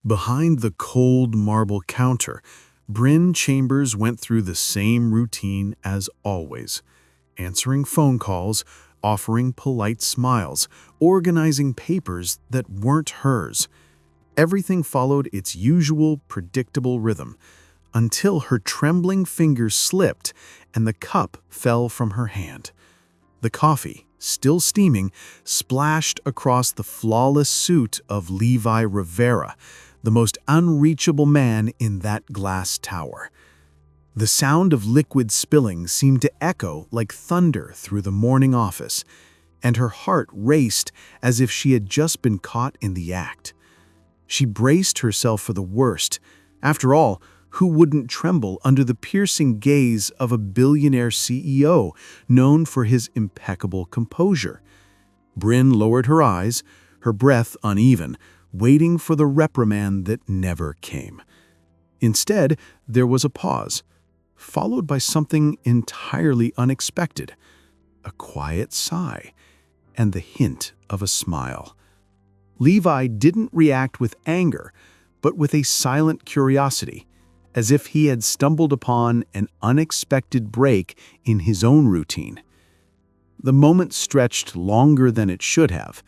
Behind the cold marble counter, Brynn Chambers went through the same routine as always, answering phone calls, offering polite smiles, organizing papers that weren't hers. Everything followed its usual, predictable rhythm, until her trembling fingers slipped and the cup fell from her hand. The coffee, still steaming, splashed across the flawless suit of Levi Rivera, the most unreachable man in that glass tower. The sound of liquid spilling seemed to echo like thunder through the morning office, and her heart raced as if she had just been caught in the act. She braced herself for the worst. After all, who wouldn't tremble under the piercing gaze of a billionaire CEO known for his impeccable composure? Brynn lowered her eyes, her breath uneven, waiting for the reprimand that never came. Instead, there was a pause, followed by something entirely unexpected, a quiet sigh, and the hint of a smile. Levi didn't react with anger, but with a silent curiosity, as if he had stumbled upon an unexpected break in his own routine. The moment stretched longer than it should have.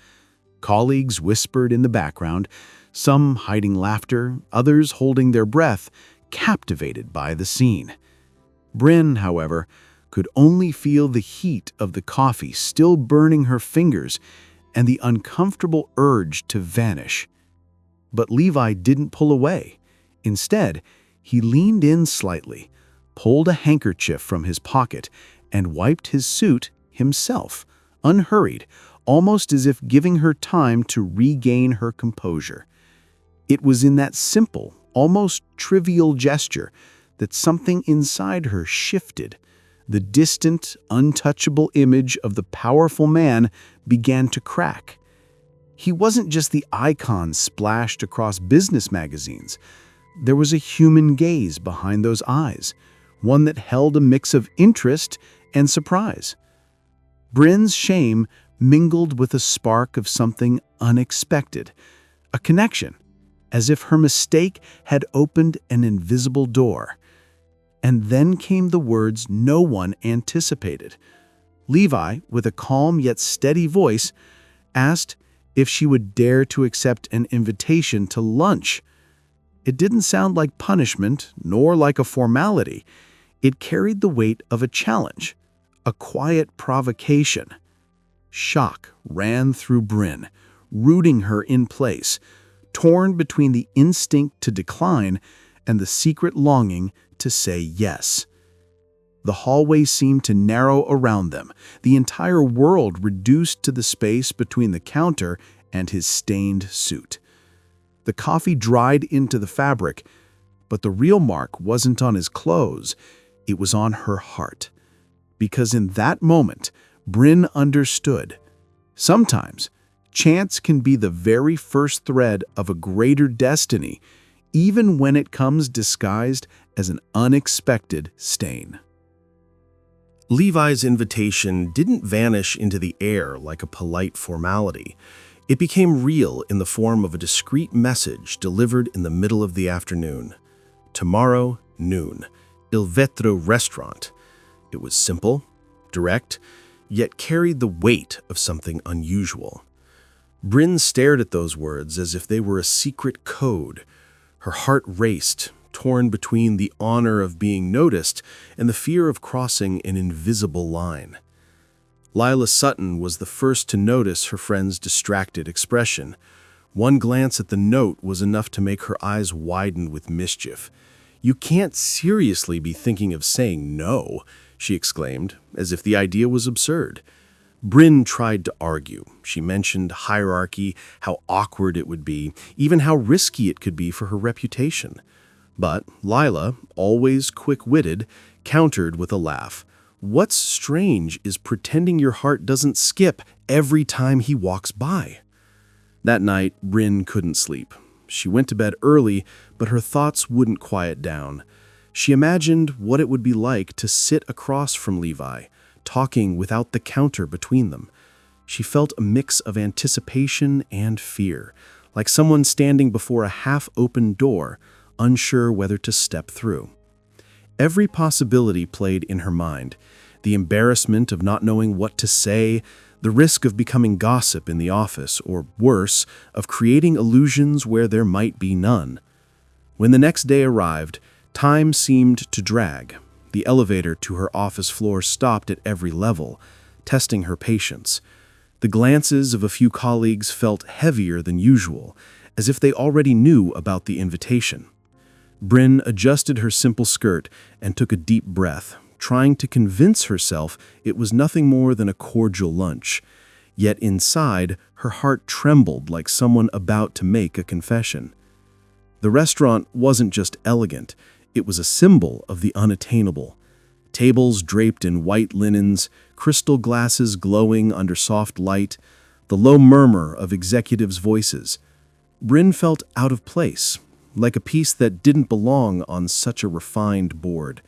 Colleagues whispered in the background, some hiding laughter, others holding their breath, captivated by the scene. Brynn, however, could only feel the heat of the coffee still burning her fingers and the uncomfortable urge to vanish. But Levi didn't pull away. Instead, he leaned in slightly, pulled a handkerchief from his pocket, and wiped his suit himself, unhurried, almost as if giving her time to regain her composure. It was in that simple, almost trivial gesture that something inside her shifted. The distant, untouchable image of the powerful man began to crack. He wasn't just the icon splashed across business magazines. There was a human gaze behind those eyes, one that held a mix of interest and surprise. Brynn's shame mingled with a spark of something unexpected, a connection, as if her mistake had opened an invisible door. And then came the words no one anticipated. Levi, with a calm yet steady voice, asked if she would dare to accept an invitation to lunch. It didn't sound like punishment, nor like a formality. It carried the weight of a challenge, a quiet provocation. Shock ran through Brynn, rooting her in place, torn between the instinct to decline and the secret longing to say yes. The hallway seemed to narrow around them, the entire world reduced to the space between the counter and his stained suit. The coffee dried into the fabric, but the real mark wasn't on his clothes, it was on her heart. Because in that moment, Brynn understood. Sometimes, chance can be the very first thread of a greater destiny, even when it comes disguised as an unexpected stain. Levi's invitation didn't vanish into the air like a polite formality. It became real in the form of a discreet message delivered in the middle of the afternoon. Tomorrow, noon, Il Vetro restaurant. It was simple, direct, yet carried the weight of something unusual. Brynn stared at those words as if they were a secret code. Her heart raced, torn between the honor of being noticed and the fear of crossing an invisible line. Lila Sutton was the first to notice her friend's distracted expression. One glance at the note was enough to make her eyes widen with mischief. "You can't seriously be thinking of saying no," she exclaimed, as if the idea was absurd. Brynn tried to argue. She mentioned hierarchy, how awkward it would be, even how risky it could be for her reputation. But Lila, always quick-witted, countered with a laugh. "What's strange is pretending your heart doesn't skip every time he walks by." That night, Brynn couldn't sleep. She went to bed early, but her thoughts wouldn't quiet down. She imagined what it would be like to sit across from Levi, talking without the counter between them. She felt a mix of anticipation and fear, like someone standing before a half-open door, unsure whether to step through. Every possibility played in her mind: the embarrassment of not knowing what to say, the risk of becoming gossip in the office, or worse, of creating illusions where there might be none. When the next day arrived, time seemed to drag. The elevator to her office floor stopped at every level, testing her patience. The glances of a few colleagues felt heavier than usual, as if they already knew about the invitation. Brynn adjusted her simple skirt and took a deep breath, trying to convince herself it was nothing more than a cordial lunch. Yet inside, her heart trembled like someone about to make a confession. The restaurant wasn't just elegant, it was a symbol of the unattainable. Tables draped in white linens, crystal glasses glowing under soft light, the low murmur of executives' voices. Brynn felt out of place, like a piece that didn't belong on such a refined board.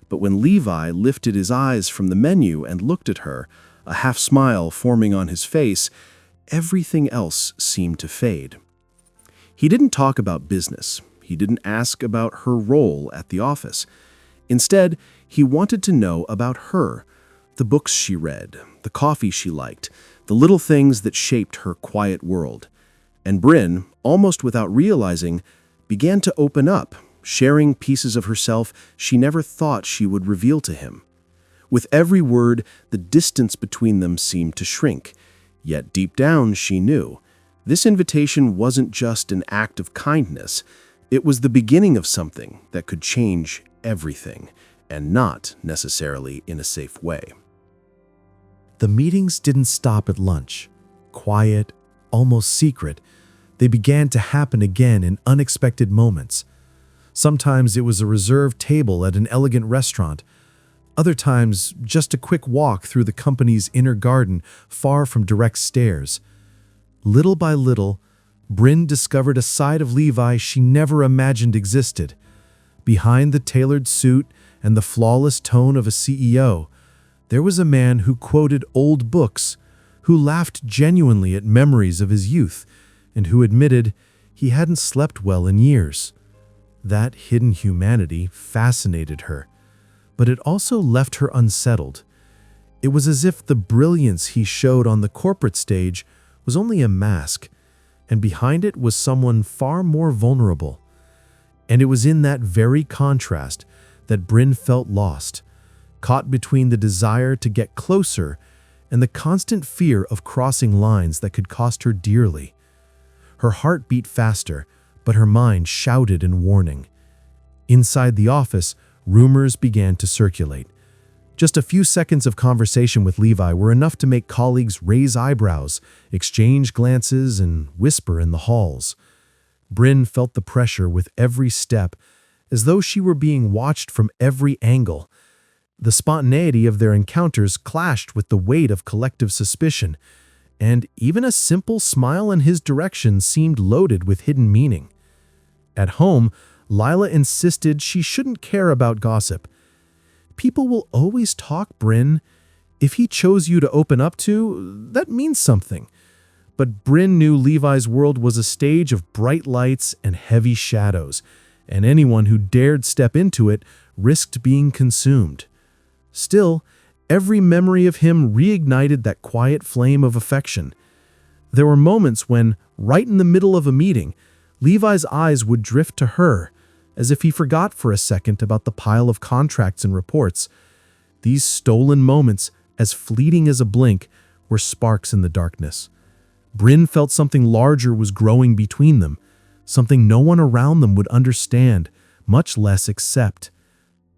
But when Levi lifted his eyes from the menu and looked at her, a half-smile forming on his face, everything else seemed to fade. He didn't talk about business. He didn't ask about her role at the office. Instead, he wanted to know about her, the books she read, the coffee she liked, the little things that shaped her quiet world. And Brynn, almost without realizing, began to open up, sharing pieces of herself she never thought she would reveal to him. With every word, the distance between them seemed to shrink. Yet deep down, she knew. This invitation wasn't just an act of kindness. It was the beginning of something that could change everything, and not necessarily in a safe way. The meetings didn't stop at lunch. Quiet, almost secret, they began to happen again in unexpected moments. Sometimes it was a reserved table at an elegant restaurant. Other times, just a quick walk through the company's inner garden, far from direct stairs. Little by little, Brynn discovered a side of Levi she never imagined existed. Behind the tailored suit and the flawless tone of a CEO, there was a man who quoted old books, who laughed genuinely at memories of his youth, and who admitted he hadn't slept well in years. That hidden humanity fascinated her, but it also left her unsettled. It was as if the brilliance he showed on the corporate stage was only a mask, and behind it was someone far more vulnerable. And it was in that very contrast that Brynn felt lost, caught between the desire to get closer and the constant fear of crossing lines that could cost her dearly. Her heart beat faster, but her mind shouted in warning. Inside the office, rumors began to circulate. Just a few seconds of conversation with Levi were enough to make colleagues raise eyebrows, exchange glances, and whisper in the halls. Brynn felt the pressure with every step, as though she were being watched from every angle. The spontaneity of their encounters clashed with the weight of collective suspicion, and even a simple smile in his direction seemed loaded with hidden meaning. At home, Lila insisted she shouldn't care about gossip. People will always talk, Brynn. If he chose you to open up to, that means something. But Brynn knew Levi's world was a stage of bright lights and heavy shadows, and anyone who dared step into it risked being consumed. Still, every memory of him reignited that quiet flame of affection. There were moments when, right in the middle of a meeting, Levi's eyes would drift to her, as if he forgot for a second about the pile of contracts and reports. These stolen moments, as fleeting as a blink, were sparks in the darkness. Brynn felt something larger was growing between them, something no one around them would understand, much less accept.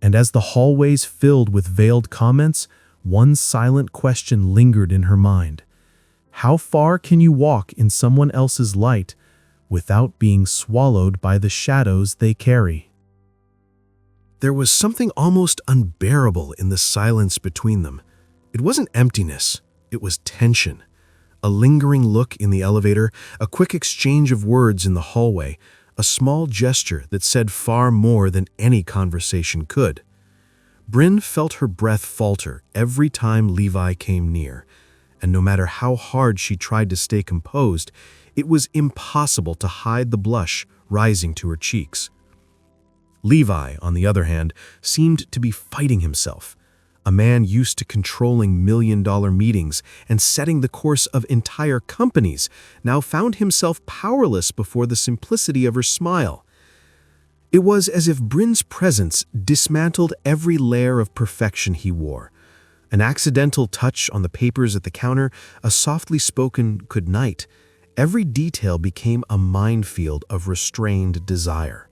And as the hallways filled with veiled comments, one silent question lingered in her mind. How far can you walk in someone else's light without being swallowed by the shadows they carry? There was something almost unbearable in the silence between them. It wasn't emptiness, it was tension. A lingering look in the elevator, a quick exchange of words in the hallway, a small gesture that said far more than any conversation could. Brynn felt her breath falter every time Levi came near, and no matter how hard she tried to stay composed, It was impossible to hide the blush rising to her cheeks. Levi, on the other hand, seemed to be fighting himself. A man used to controlling million-dollar meetings and setting the course of entire companies now found himself powerless before the simplicity of her smile. It was as if Brynn's presence dismantled every layer of perfection he wore. An accidental touch on the papers at the counter, a softly spoken good night. Every detail became a minefield of restrained desire.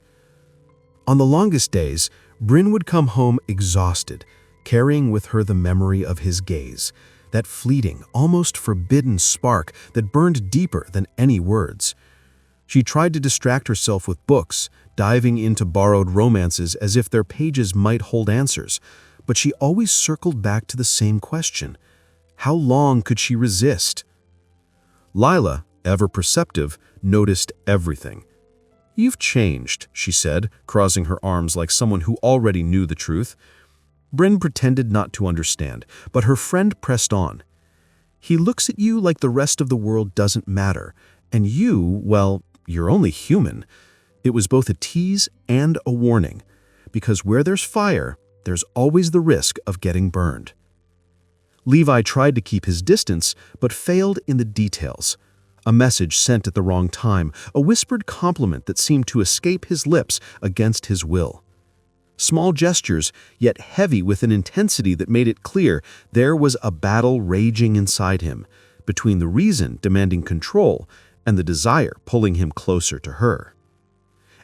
On the longest days, Brynn would come home exhausted, carrying with her the memory of his gaze, that fleeting, almost forbidden spark that burned deeper than any words. She tried to distract herself with books, diving into borrowed romances as if their pages might hold answers, but she always circled back to the same question. How long could she resist? Lila, ever perceptive, noticed everything. "You've changed," she said, crossing her arms like someone who already knew the truth. Brynn pretended not to understand, but her friend pressed on. "He looks at you like the rest of the world doesn't matter, and you, well, you're only human." It was both a tease and a warning, because where there's fire, there's always the risk of getting burned. Levi tried to keep his distance, but failed in the details. A message sent at the wrong time, a whispered compliment that seemed to escape his lips against his will. Small gestures, yet heavy with an intensity that made it clear there was a battle raging inside him, between the reason demanding control and the desire pulling him closer to her.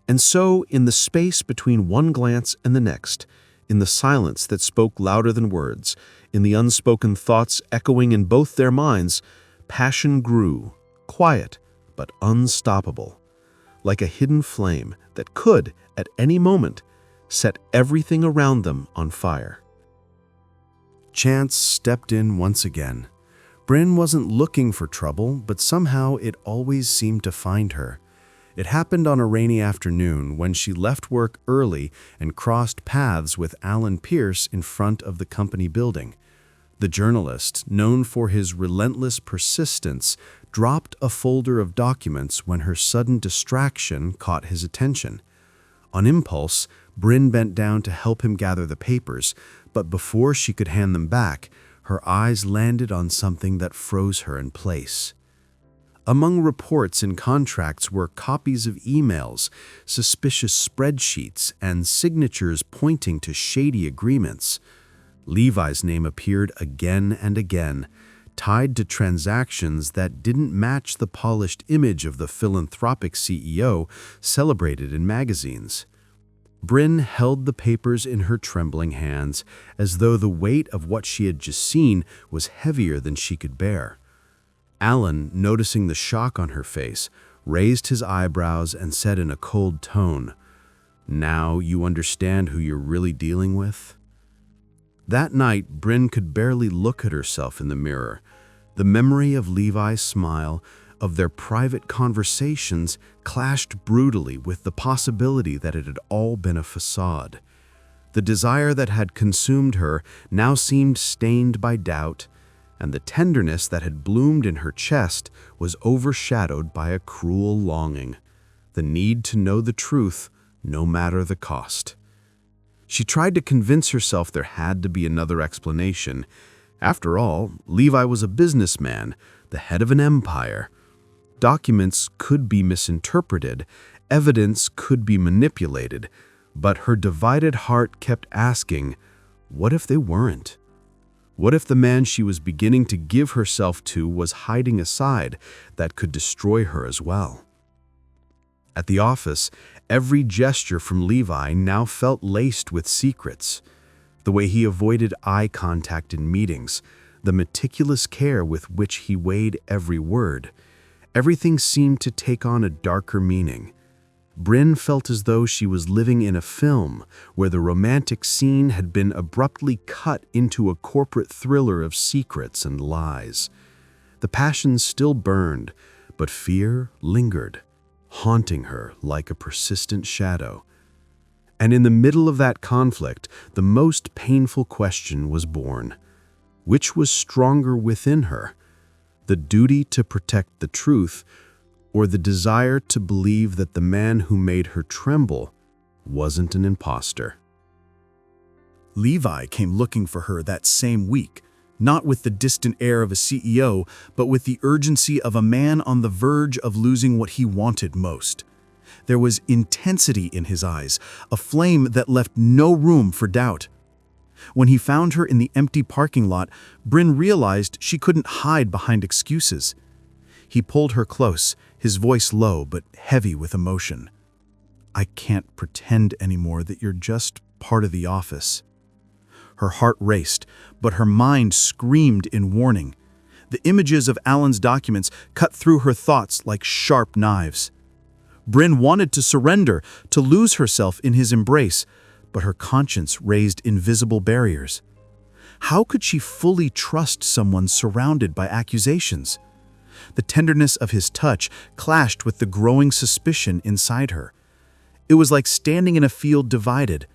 And so, in the space between one glance and the next, in the silence that spoke louder than words, in the unspoken thoughts echoing in both their minds, passion grew, quiet but unstoppable, like a hidden flame that could, at any moment, set everything around them on fire. Chance stepped in once again. Brynn wasn't looking for trouble, but somehow it always seemed to find her. It happened on a rainy afternoon when she left work early and crossed paths with Alan Pierce in front of the company building. The journalist, known for his relentless persistence, dropped a folder of documents when her sudden distraction caught his attention. On impulse, Brynn bent down to help him gather the papers, but before she could hand them back, her eyes landed on something that froze her in place. Among reports and contracts were copies of emails, suspicious spreadsheets, and signatures pointing to shady agreements. Levi's name appeared again and again, tied to transactions that didn't match the polished image of the philanthropic CEO celebrated in magazines. Brynn held the papers in her trembling hands, as though the weight of what she had just seen was heavier than she could bear. Alan, noticing the shock on her face, raised his eyebrows and said in a cold tone, "Now you understand who you're really dealing with?" That night, Brynn could barely look at herself in the mirror. The memory of Levi's smile, of their private conversations, clashed brutally with the possibility that it had all been a facade. The desire that had consumed her now seemed stained by doubt, and the tenderness that had bloomed in her chest was overshadowed by a cruel longing, the need to know the truth, no matter the cost. She tried to convince herself there had to be another explanation. After all, Levi was a businessman, the head of an empire. Documents could be misinterpreted, evidence could be manipulated, but her divided heart kept asking, what if they weren't? What if the man she was beginning to give herself to was hiding a side that could destroy her as well? At the office, every gesture from Levi now felt laced with secrets. The way he avoided eye contact in meetings, the meticulous care with which he weighed every word, everything seemed to take on a darker meaning. Brynn felt as though she was living in a film where the romantic scene had been abruptly cut into a corporate thriller of secrets and lies. The passion still burned, but fear lingered, haunting her like a persistent shadow. And in the middle of that conflict, the most painful question was born. Which was stronger within her? The duty to protect the truth, or the desire to believe that the man who made her tremble wasn't an imposter. Levi came looking for her that same week, not with the distant air of a CEO, but with the urgency of a man on the verge of losing what he wanted most. There was intensity in his eyes, a flame that left no room for doubt. When he found her in the empty parking lot, Brynn realized she couldn't hide behind excuses. He pulled her close, his voice low but heavy with emotion. "I can't pretend anymore that you're just part of the office." Her heart raced, but her mind screamed in warning. The images of Alan's documents cut through her thoughts like sharp knives. Brynn wanted to surrender, to lose herself in his embrace, but her conscience raised invisible barriers. How could she fully trust someone surrounded by accusations? The tenderness of his touch clashed with the growing suspicion inside her. It was like standing in a field divided,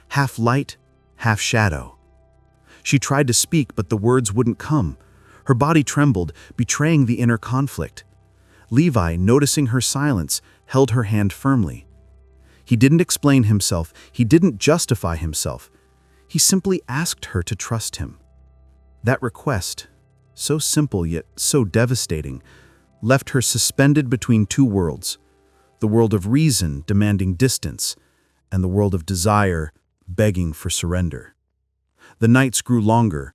half light, half shadow. She tried to speak, but the words wouldn't come. Her body trembled, betraying the inner conflict. Levi, noticing her silence, held her hand firmly. He didn't explain himself, he didn't justify himself. He simply asked her to trust him. That request, so simple yet so devastating, left her suspended between two worlds, the world of reason demanding distance, and the world of desire begging for surrender. The nights grew longer.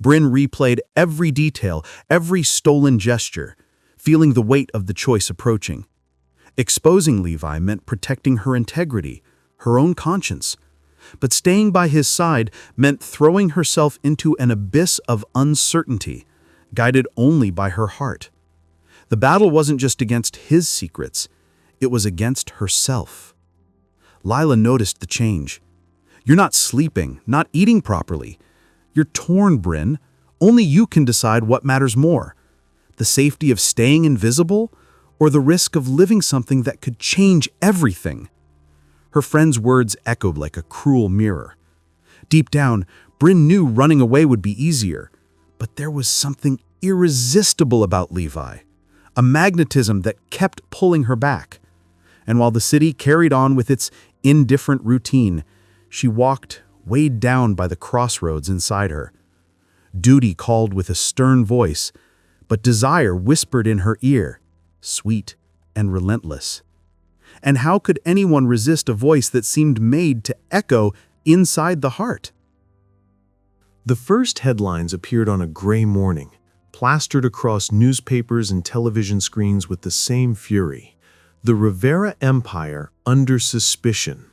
Brynn replayed every detail, every stolen gesture, feeling the weight of the choice approaching. Exposing Levi meant protecting her integrity, her own conscience. But staying by his side meant throwing herself into an abyss of uncertainty, guided only by her heart. The battle wasn't just against his secrets, it was against herself. Lila noticed the change. "You're not sleeping, not eating properly. You're torn, Brynn. Only you can decide what matters more. The safety of staying invisible, or the risk of living something that could change everything?" Her friend's words echoed like a cruel mirror. Deep down, Brynn knew running away would be easier, but there was something irresistible about Levi, a magnetism that kept pulling her back. And while the city carried on with its indifferent routine, she walked, weighed down by the crossroads inside her. Duty called with a stern voice, but desire whispered in her ear, sweet and relentless. And how could anyone resist a voice that seemed made to echo inside the heart? The first headlines appeared on a gray morning, plastered across newspapers and television screens with the same fury. The Rivera Empire under suspicion.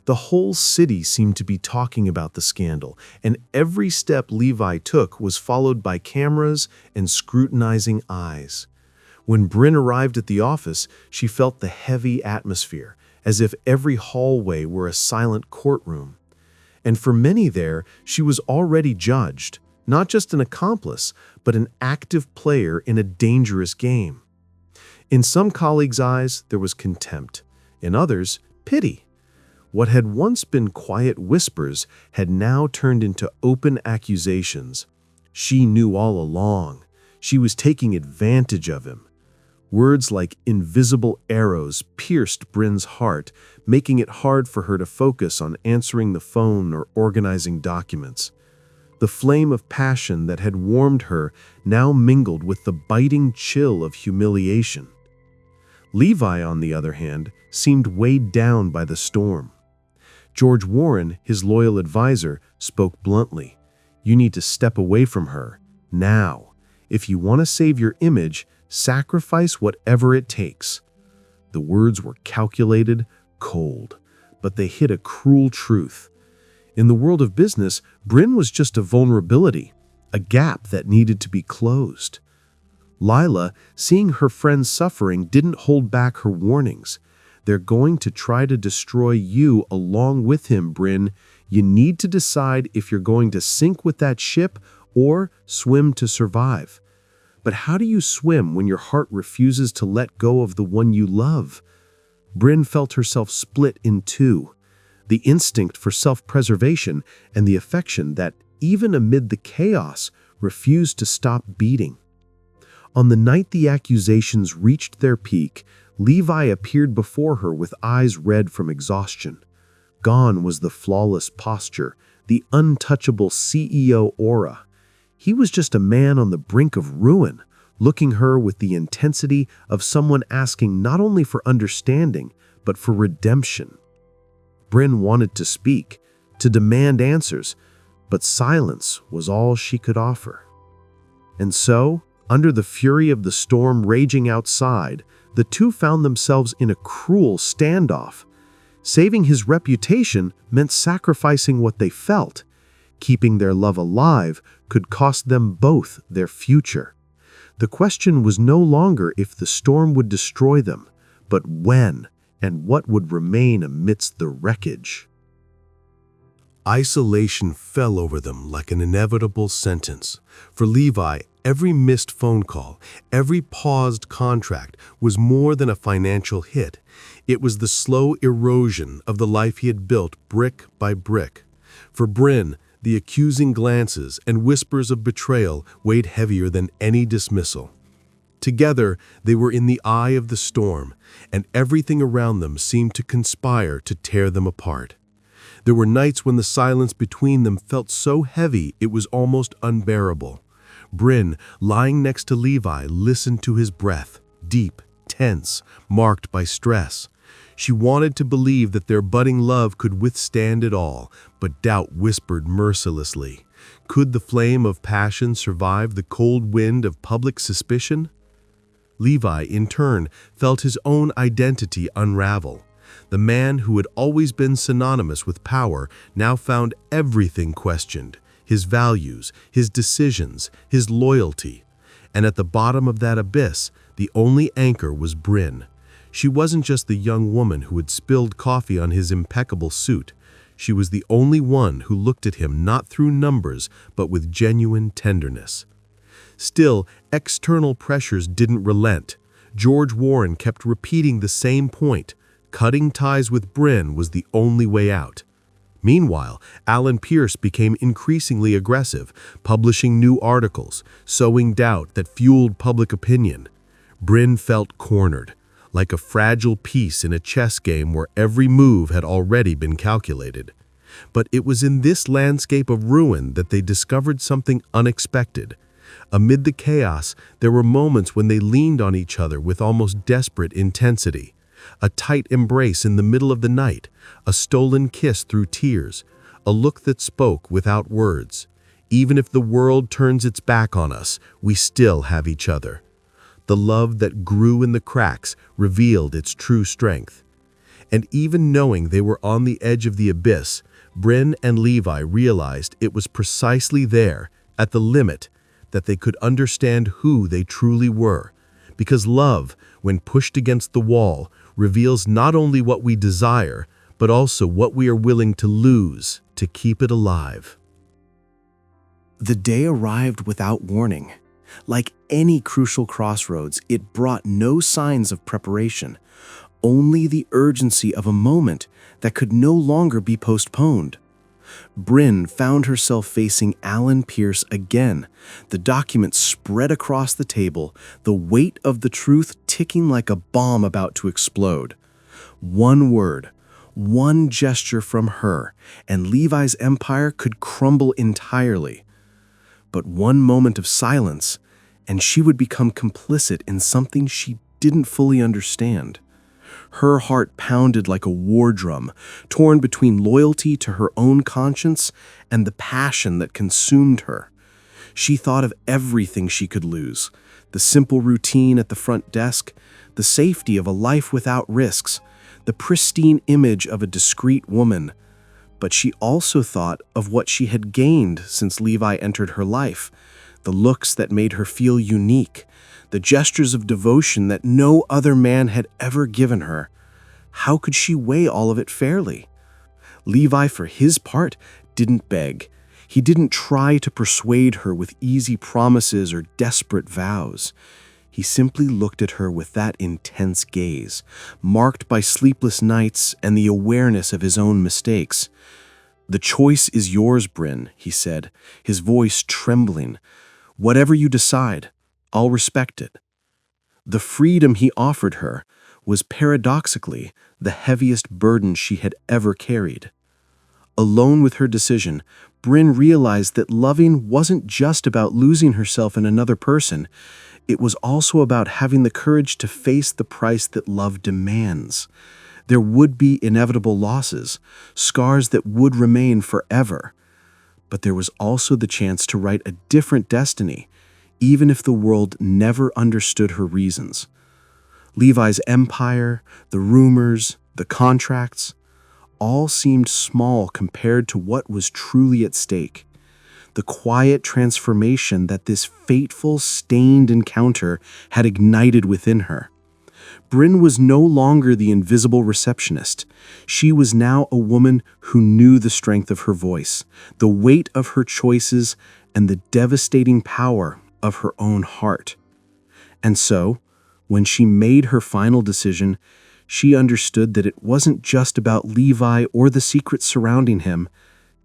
The whole city seemed to be talking about the scandal, and every step Levi took was followed by cameras and scrutinizing eyes. When Brynn arrived at the office, she felt the heavy atmosphere, as if every hallway were a silent courtroom. And for many there, she was already judged, not just an accomplice, but an active player in a dangerous game. In some colleagues' eyes, there was contempt. In others, pity. What had once been quiet whispers had now turned into open accusations. She knew all along. She was taking advantage of him. Words like invisible arrows pierced Brynn's heart, making it hard for her to focus on answering the phone or organizing documents. The flame of passion that had warmed her now mingled with the biting chill of humiliation. Levi, on the other hand, seemed weighed down by the storm. George Warren, his loyal advisor, spoke bluntly. "You need to step away from her, now. If you want to save your image, sacrifice whatever it takes." The words were calculated, cold, but they hit a cruel truth. In the world of business, Brynn was just a vulnerability, a gap that needed to be closed. Lila, seeing her friend's suffering, didn't hold back her warnings. "They're going to try to destroy you along with him, Brynn. You need to decide if you're going to sink with that ship or swim to survive. But how do you swim when your heart refuses to let go of the one you love?" Brynn felt herself split in two, the instinct for self-preservation and the affection that, even amid the chaos, refused to stop beating. On the night the accusations reached their peak, Levi appeared before her with eyes red from exhaustion. Gone was the flawless posture, the untouchable CEO aura. He was just a man on the brink of ruin, looking her with the intensity of someone asking not only for understanding, but for redemption. Brynn wanted to speak, to demand answers, but silence was all she could offer. And so, under the fury of the storm raging outside, the two found themselves in a cruel standoff. Saving his reputation meant sacrificing what they felt. Keeping their love alive could cost them both their future. The question was no longer if the storm would destroy them, but when and what would remain amidst the wreckage. Isolation fell over them like an inevitable sentence. For Levi, every missed phone call, every paused contract was more than a financial hit. It was the slow erosion of the life he had built brick by brick. For Brynn, the accusing glances and whispers of betrayal weighed heavier than any dismissal. Together, they were in the eye of the storm, and everything around them seemed to conspire to tear them apart. There were nights when the silence between them felt so heavy it was almost unbearable. Brynn, lying next to Levi, listened to his breath, deep, tense, marked by stress. She wanted to believe that their budding love could withstand it all, but doubt whispered mercilessly. Could the flame of passion survive the cold wind of public suspicion? Levi, in turn, felt his own identity unravel. The man who had always been synonymous with power now found everything questioned: his values, his decisions, his loyalty. And at the bottom of that abyss, the only anchor was Brynn. She wasn't just the young woman who had spilled coffee on his impeccable suit. She was the only one who looked at him not through numbers, but with genuine tenderness. Still, external pressures didn't relent. George Warren kept repeating the same point: cutting ties with Brynn was the only way out. Meanwhile, Alan Pierce became increasingly aggressive, publishing new articles, sowing doubt that fueled public opinion. Brynn felt cornered, like a fragile piece in a chess game where every move had already been calculated. But it was in this landscape of ruin that they discovered something unexpected. Amid the chaos, there were moments when they leaned on each other with almost desperate intensity. A tight embrace in the middle of the night, a stolen kiss through tears, a look that spoke without words. Even if the world turns its back on us, we still have each other. The love that grew in the cracks revealed its true strength. And even knowing they were on the edge of the abyss, Brynn and Levi realized it was precisely there, at the limit, that they could understand who they truly were. Because love, when pushed against the wall, reveals not only what we desire, but also what we are willing to lose to keep it alive. The day arrived without warning. Like any crucial crossroads, it brought no signs of preparation, only the urgency of a moment that could no longer be postponed. Brynn found herself facing Alan Pierce again, the documents spread across the table, the weight of the truth ticking like a bomb about to explode. One word, one gesture from her, and Levi's empire could crumble entirely. But one moment of silence, and she would become complicit in something she didn't fully understand. Her heart pounded like a war drum, torn between loyalty to her own conscience and the passion that consumed her. She thought of everything she could lose: the simple routine at the front desk, the safety of a life without risks, the pristine image of a discreet woman. But she also thought of what she had gained since Levi entered her life: the looks that made her feel unique, the gestures of devotion that no other man had ever given her. How could she weigh all of it fairly? Levi, for his part, didn't beg. He didn't try to persuade her with easy promises or desperate vows. He simply looked at her with that intense gaze, marked by sleepless nights and the awareness of his own mistakes. "The choice is yours, Brynn," he said, his voice trembling. "Whatever you decide, I'll respect it. The freedom he offered her was paradoxically the heaviest burden she had ever carried. Alone with her decision, Brynn realized that loving wasn't just about losing herself in another person. It was also about having the courage to face the price that love demands. There would be inevitable losses, scars that would remain forever. But there was also the chance to write a different destiny, even if the world never understood her reasons. Levi's empire, the rumors, the contracts, all seemed small compared to what was truly at stake. The quiet transformation that this fateful, stained encounter had ignited within her. Brynn was no longer the invisible receptionist. She was now a woman who knew the strength of her voice, the weight of her choices, and the devastating power of her own heart. And so, when she made her final decision, she understood that it wasn't just about Levi or the secrets surrounding him.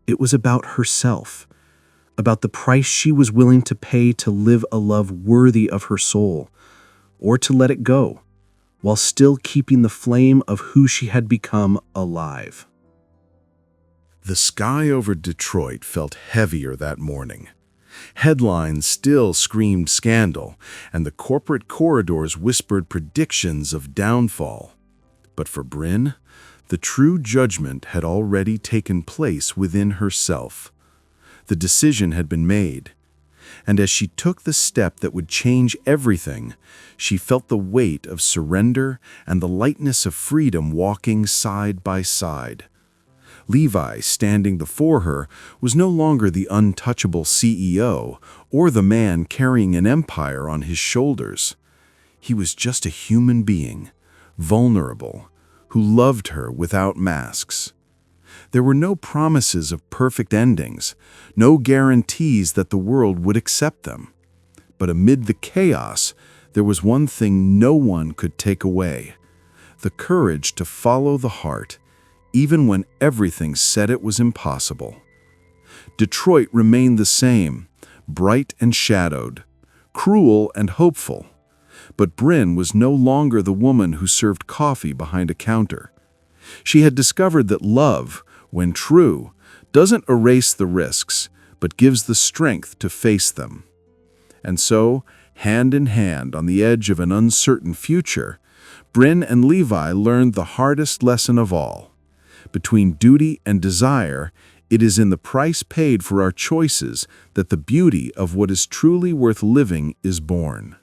It was about herself, about the price she was willing to pay to live a love worthy of her soul, or to let it go, while still keeping the flame of who she had become alive. The sky over Detroit felt heavier that morning. Headlines still screamed scandal, and the corporate corridors whispered predictions of downfall. But for Brynn, the true judgment had already taken place within herself. The decision had been made, and as she took the step that would change everything, she felt the weight of surrender and the lightness of freedom walking side by side. Levi, standing before her, was no longer the untouchable CEO or the man carrying an empire on his shoulders. He was just a human being, vulnerable, who loved her without masks. There were no promises of perfect endings, no guarantees that the world would accept them. But amid the chaos, there was one thing no one could take away: the courage to follow the heart, even when everything said it was impossible. Detroit remained the same, bright and shadowed, cruel and hopeful. But Brynn was no longer the woman who served coffee behind a counter. She had discovered that love, when true, doesn't erase the risks, but gives the strength to face them. And so, hand in hand on the edge of an uncertain future, Brynn and Levi learned the hardest lesson of all. Between duty and desire, it is in the price paid for our choices that the beauty of what is truly worth living is born.